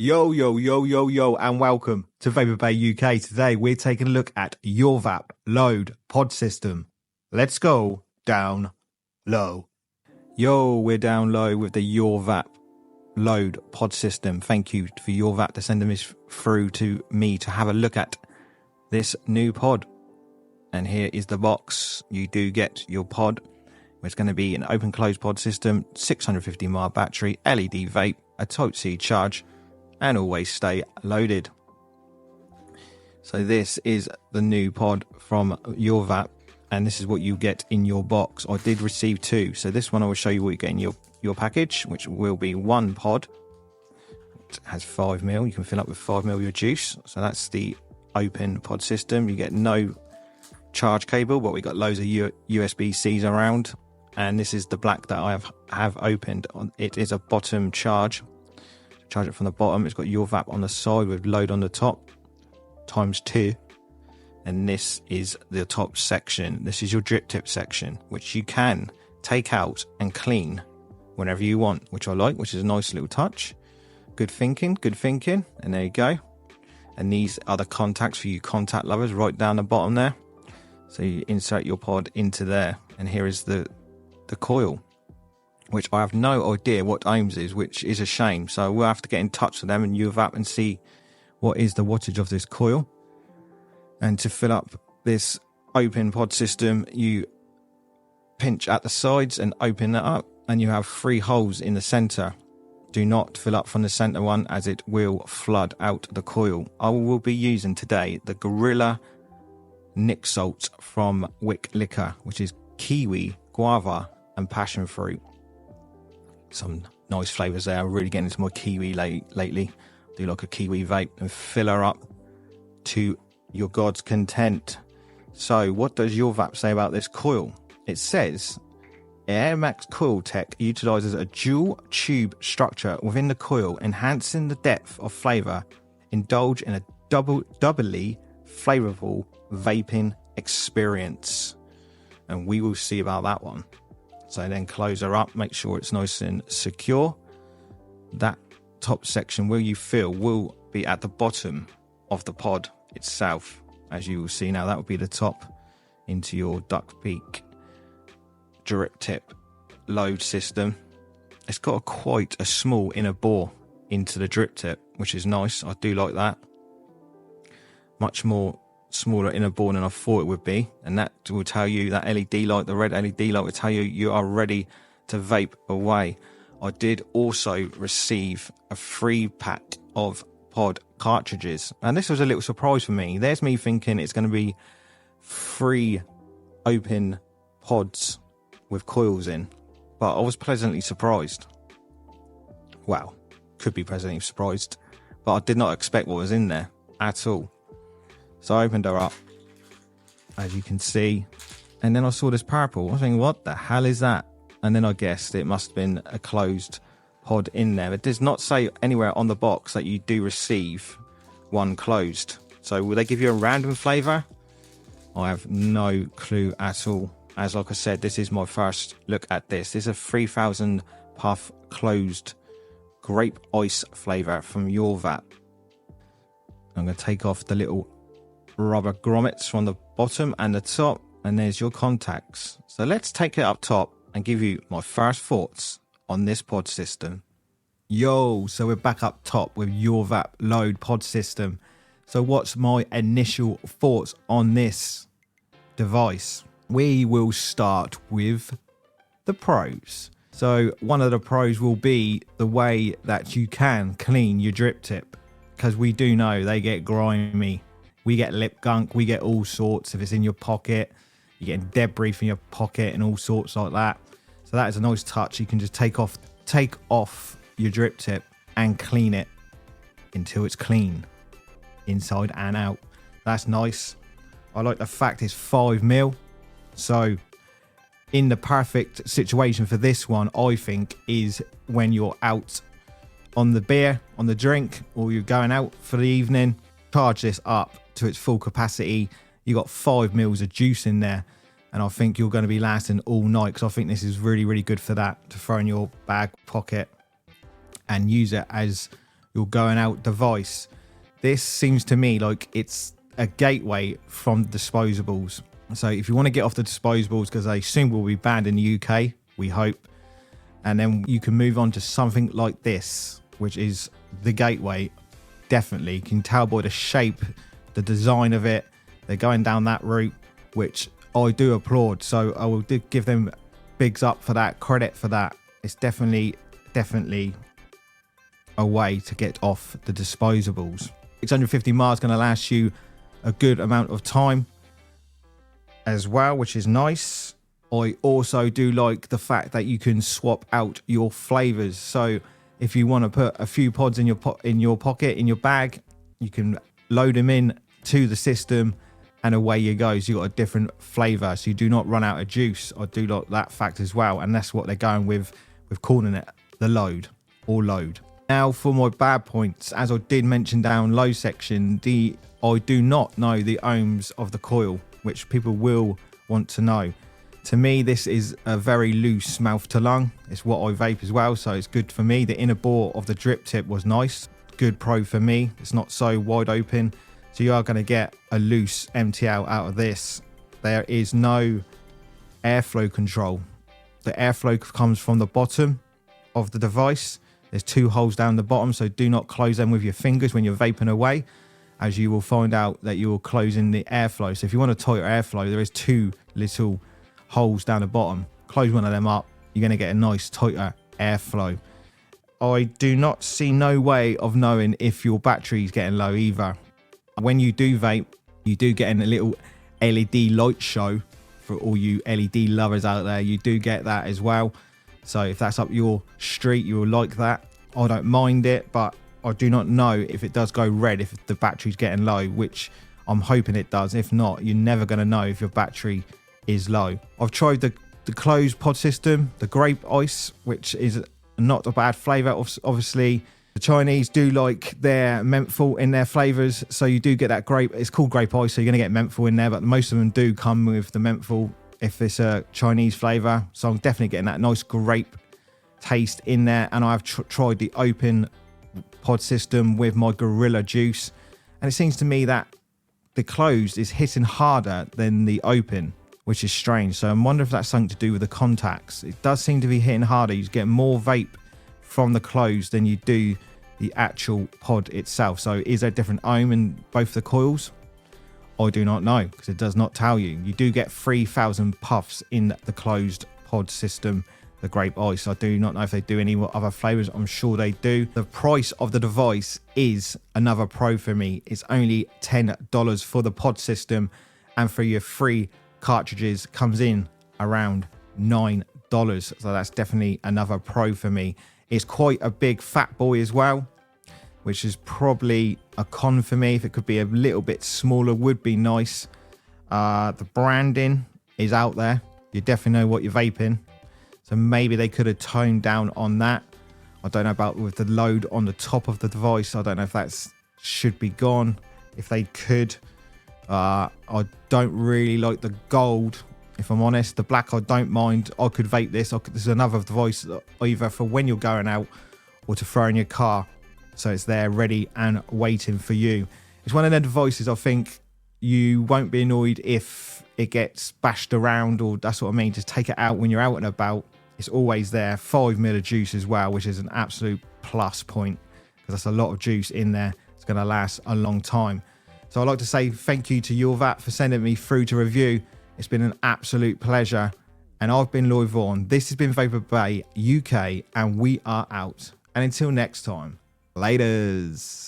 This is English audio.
Yo, yo, yo, yo, yo, and welcome to VaperBay UK. Today, we're taking a look at UrVap Load Pod System. Let's go down low. Yo, we're down low with the UrVap Load Pod System. Thank you for UrVap to send this through to me to have a look at this new pod. And here is the box. You do get your pod. It's going to be an open closed pod system, 650 mAh battery, LED vape, a Type-C charge, and always stay loaded. So this is the new pod from UrVap, and this is what you get in your box. I did receive two, so this one I will show you what you get in your package, which will be one pod. It has 5ml. You can fill up with 5ml your juice. So that's the open pod system. You get no charge cable, but we got loads of USB-Cs around, and this is the black that I have opened. It is a bottom charge. Charge it from the bottom. It's got UrVap on the side with load on the top ×2, and this is the top section. This is your drip tip section, which you can take out and clean whenever you want, which I like, which is a nice little touch. Good thinking, and there you go. And these are the contacts for you contact lovers right down the bottom there. So you insert your pod into there, and here is the coil, which I have no idea what ohms is, which is a shame. So we'll have to get in touch with them and UrVap and see what is the wattage of this coil. And to fill up this open pod system, you pinch at the sides and open that up, and you have 3 holes in the center. Do not fill up from the center one, as it will flood out the coil. I will be using today the Gorilla Nick Salt from Wick Liquor, which is kiwi, guava, and passion fruit. Some nice flavors there. I'm really getting into my kiwi lately. Do like a kiwi vape and fill her up to your God's content. So what does UrVap say about this coil? It says Air Max Coil Tech utilizes a dual tube structure within the coil, enhancing the depth of flavor. Indulge in a doubly flavorful vaping experience. And we will see about that one. So then close her up, make sure it's nice and secure. That top section where you fill will be at the bottom of the pod itself. As you will see now, that will be the top into your duck beak drip tip load system. It's got quite a small inner bore into the drip tip, which is nice. I do like that. Much more smaller inner bore than I thought it would be, and that will tell you, that LED light, the red LED light, will tell you you are ready to vape away. I did also receive a free pack of pod cartridges, and this was a little surprise for me. There's me thinking it's going to be 3 open pods with coils in, but I was pleasantly surprised. Well, could be pleasantly surprised, but I did not expect what was in there at all. So I opened her up, as you can see, and then I saw this purple. I was thinking, what the hell is that? And then I guessed it must have been a closed pod in there. It does not say anywhere on the box that you do receive one closed. So will they give you a random flavour? I have no clue at all. As like I said, this is my first look at this. This is a 3000 puff closed grape ice flavour from UrVap. I'm going to take off the little rubber grommets from the bottom and the top, and there's your contacts. So let's take it up top and give you my first thoughts on this pod system. Yo, so we're back up top with UrVap Load Pod System. So what's my initial thoughts on this device? We will start with the pros. So one of the pros will be the way that you can clean your drip tip, because we do know they get grimy. We get lip gunk, we get all sorts. If it's in your pocket, you get debris from your pocket and all sorts like that. So that is a nice touch. You can just take off your drip tip and clean it until it's clean, inside and out. That's nice. I like the fact it's 5ml. So in the perfect situation for this one, I think, is when you're out on the beer, on the drink, or you're going out for the evening. Charge this up to its full capacity. You got 5 mils of juice in there, and I think you're going to be lasting all night, because I think this is really, really good for that, to throw in your bag pocket and use it as your going out device. This seems to me like it's a gateway from disposables. So if you want to get off the disposables, because they soon will be banned in the UK, we hope, and then you can move on to something like this, which is the gateway. Definitely, you can tell by the shape, the design of it, they're going down that route, which I do applaud. So I will give them bigs up for that, credit for that. It's definitely a way to get off the disposables. 650 miles going to last you a good amount of time as well, which is nice. I also do like the fact that you can swap out your flavors. So if you want to put a few pods in your pocket, in your bag, you can load them in to the system and away you go. So you got a different flavor, so you do not run out of juice. I do like that fact as well, and that's what they're going with calling it the load or load. Now for my bad points, as I did mention down low section, I do not know the ohms of the coil, which people will want to know. To me, this is a very loose mouth to lung. It's what I vape as well, so it's good for me. The inner bore of the drip tip was nice. Good pro for me. It's not so wide open, so you are going to get a loose MTL out of this. There is no airflow control. The airflow comes from the bottom of the device. There's 2 holes down the bottom, so do not close them with your fingers when you're vaping away, as you will find out that you're closing the airflow. So if you want a tighter airflow, there is 2 little holes down the bottom. Close one of them up, you're going to get a nice tighter airflow. I do not see no way of knowing if your battery's getting low either. When you do vape, you do get a little LED light show. For all you LED lovers out there, you do get that as well. So if that's up your street, you will like that. I don't mind it, but I do not know if it does go red if the battery's getting low, which I'm hoping it does. If not, you're never going to know if your battery is low. I've tried the closed pod system, the grape ice, which is not a bad flavor. Obviously, the Chinese do like their menthol in their flavors, so you do get that grape. It's called grape ice, so you're going to get menthol in there, but most of them do come with the menthol if it's a Chinese flavor. So I'm definitely getting that nice grape taste in there. And I've tried the open pod system with my gorilla juice, and it seems to me that the closed is hitting harder than the open, which is strange. So I'm wondering if that's something to do with the contacts. It does seem to be hitting harder. You get more vape from the closed than you do the actual pod itself. So is there a different ohm in both the coils? I do not know, because it does not tell you. You do get 3,000 puffs in the closed pod system, the grape ice. I do not know if they do any other flavors. I'm sure they do. The price of the device is another pro for me. It's only $10 for the pod system, and for your free cartridges comes in around $9. So that's definitely another pro for me. It's quite a big fat boy as well, which is probably a con for me. If it could be a little bit smaller, would be nice. The branding is out there. You definitely know what you're vaping. So maybe they could have toned down on that. I don't know about with the load on the top of the device. I don't know if that should be gone. If they could. I don't really like the gold, if I'm honest. The black I don't mind. I could vape this. This is another device either for when you're going out or to throw in your car. So it's there ready and waiting for you. It's one of the devices I think you won't be annoyed if it gets bashed around, or that's what I mean. Just take it out when you're out and about. It's always there. 5 ml of juice as well, which is an absolute plus point, because that's a lot of juice in there. It's going to last a long time. So I'd like to say thank you to UrVap for sending me through to review. It's been an absolute pleasure. And I've been Lloyd Vaughan. This has been Vapor Bay UK, and we are out. And until next time, laters.